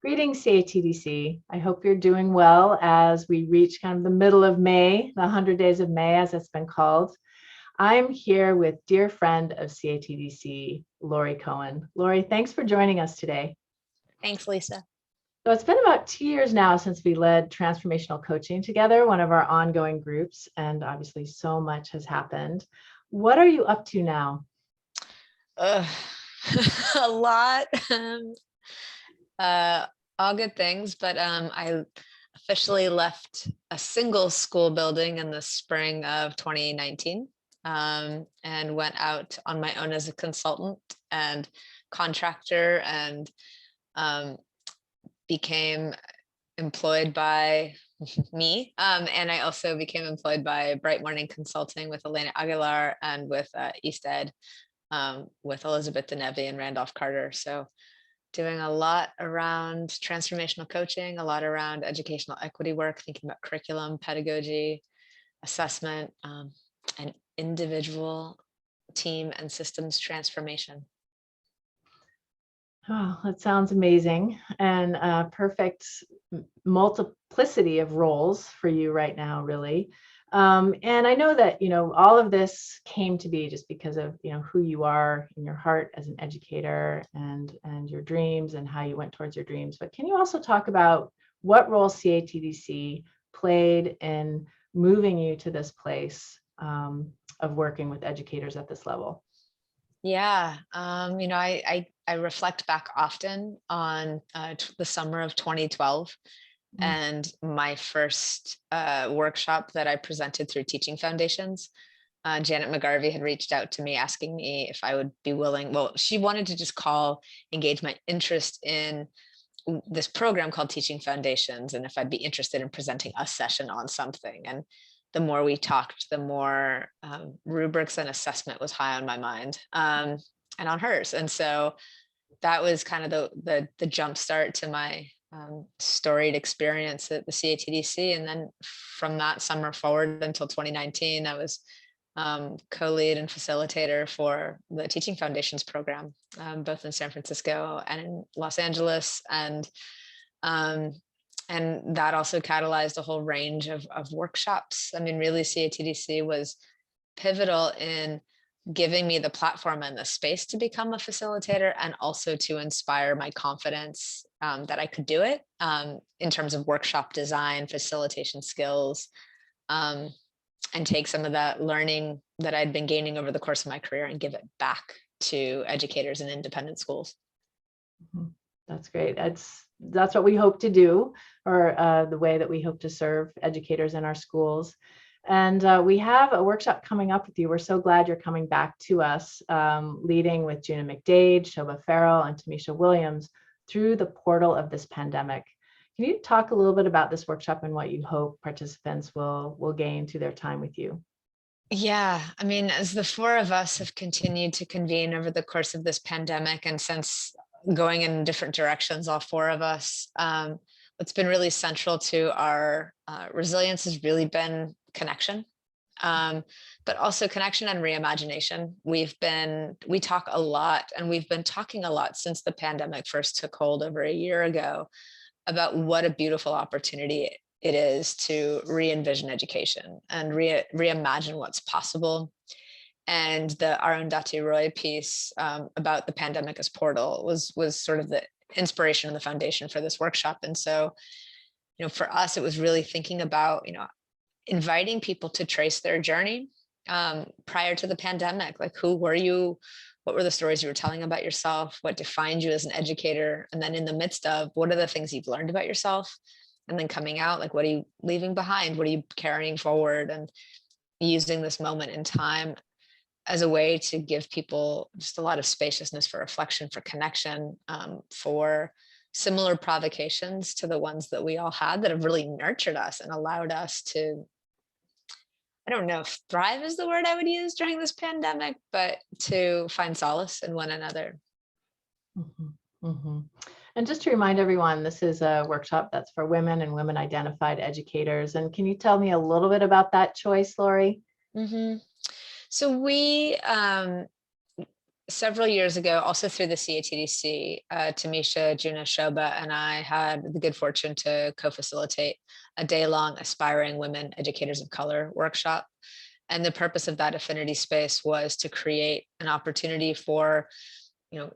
Greetings, CATDC. I hope you're doing well as we reach kind of the middle of May, the 100 days of May, as it's been called. I'm here with dear friend of CATDC, Lori Cohen. Lori, thanks for joining us today. Thanks, Lisa. So it's been about 2 years now since we led transformational coaching together, one of our ongoing groups, and obviously so much has happened. What are you up to now? A lot. All good things, but I officially left a single school building in the spring of 2019 and went out on my own as a consultant and contractor, and became employed by me. And I also became employed by Bright Morning Consulting with Elena Aguilar and with East Ed with Elizabeth Denevi and Randolph Carter. So doing a lot around transformational coaching, a lot around educational equity work, thinking about curriculum, pedagogy, assessment, and individual, team, and systems transformation. Oh, that sounds amazing, and perfect multiplicity of roles for you right now, really. And I know that, all of this came to be just because of, who you are in your heart as an educator and your dreams and how you went towards your dreams. But can you also talk about what role CATDC played in moving you to this place of working with educators at this level? Yeah, I reflect back often on the summer of 2012 and my first workshop that I presented through Teaching Foundations. Janet McGarvey had reached out to me asking me if I would be willing. Well, she wanted to just engage my interest in this program called Teaching Foundations, and if I'd be interested in presenting a session on something. And the more we talked, the more rubrics and assessment was high on my mind and on hers. And so that was kind of the jump start to my storied experience at the CATDC. And then from that summer forward until 2019, I was co-lead and facilitator for the Teaching Foundations program, both in San Francisco and in Los Angeles. And that also catalyzed a whole range of workshops. I mean, really, CATDC was pivotal in giving me the platform and the space to become a facilitator, and also to inspire my confidence that I could do it in terms of workshop design, facilitation skills, and take some of that learning that I'd been gaining over the course of my career and give it back to educators in independent schools. That's great. That's what we hope to do, or the way that we hope to serve educators in our schools. And we have a workshop coming up with you. We're so glad you're coming back to us, leading with Gina McDade, Shobha Farrell, and Tamisha Williams through the portal of this pandemic. Can you talk a little bit about this workshop and what you hope participants will gain through their time with you? Yeah, I mean, as the four of us have continued to convene over the course of this pandemic, and since going in different directions, all four of us, what's been really central to our resilience has really been connection, but also connection and reimagination. We talk a lot, and we've been talking a lot since the pandemic first took hold over a year ago, about what a beautiful opportunity it is to re-envision education and reimagine what's possible. And the Arundhati Roy piece about the pandemic as portal was sort of the inspiration and the foundation for this workshop. And so, for us, it was really thinking about, inviting people to trace their journey prior to the pandemic. Like, who were you? What were the stories you were telling about yourself? What defined you as an educator? And then in the midst of, what are the things you've learned about yourself? And then coming out, like, what are you leaving behind? What are you carrying forward? And using this moment in time as a way to give people just a lot of spaciousness for reflection, for connection, for similar provocations to the ones that we all had that have really nurtured us and allowed us to, I don't know if thrive is the word I would use during this pandemic, but to find solace in one another. Mm-hmm. Mm-hmm. And just to remind everyone, this is a workshop that's for women and women identified educators. And can you tell me a little bit about that choice, Lori? Mm-hmm. So we several years ago, also through the CATDC, Tamisha, Juna, Shoba, and I had the good fortune to co-facilitate a day-long Aspiring Women Educators of Color workshop. And the purpose of that affinity space was to create an opportunity for,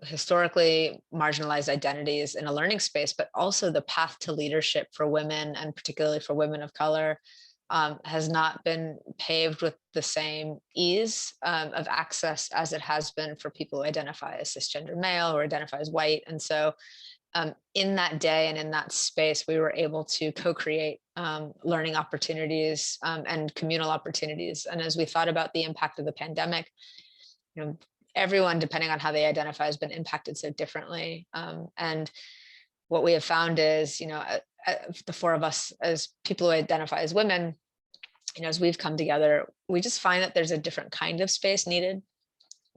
historically marginalized identities in a learning space, but also the path to leadership for women, and particularly for women of color, has not been paved with the same ease of access as it has been for people who identify as cisgender male or identify as white. And so in that day and in that space, we were able to co-create learning opportunities and communal opportunities. And as we thought about the impact of the pandemic, everyone, depending on how they identify, has been impacted so differently. And what we have found is, the four of us as people who identify as women, as we've come together, we just find that there's a different kind of space needed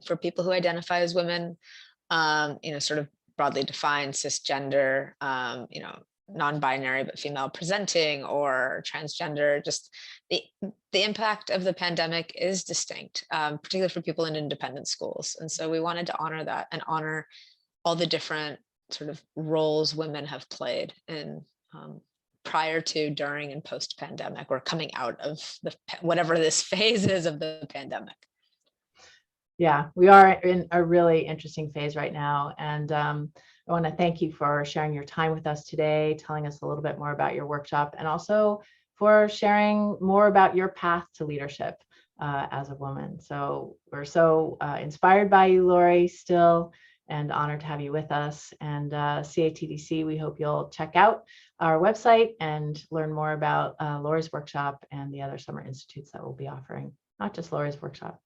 for people who identify as women, sort of broadly defined cisgender, non-binary but female presenting, or transgender. Just the impact of the pandemic is distinct, particularly for people in independent schools. And so we wanted to honor that and honor all the different sort of roles women have played in prior to, during, and post-pandemic, or coming out of whatever this phase is of the pandemic. Yeah, we are in a really interesting phase right now. And I want to thank you for sharing your time with us today, telling us a little bit more about your workshop, and also for sharing more about your path to leadership as a woman. So we're so inspired by you, Lori, still, and honored to have you with us. And CATDC, we hope you'll check out our website and learn more about Lori's workshop and the other summer institutes that we'll be offering, not just Lori's workshop.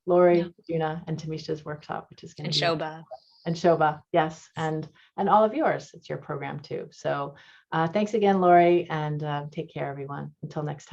Lori, Juna, and Tamisha's workshop, which is going to be Shoba. And Shoba, yes, and all of yours. It's your program too. So thanks again, Lori, and take care, everyone. Until next time.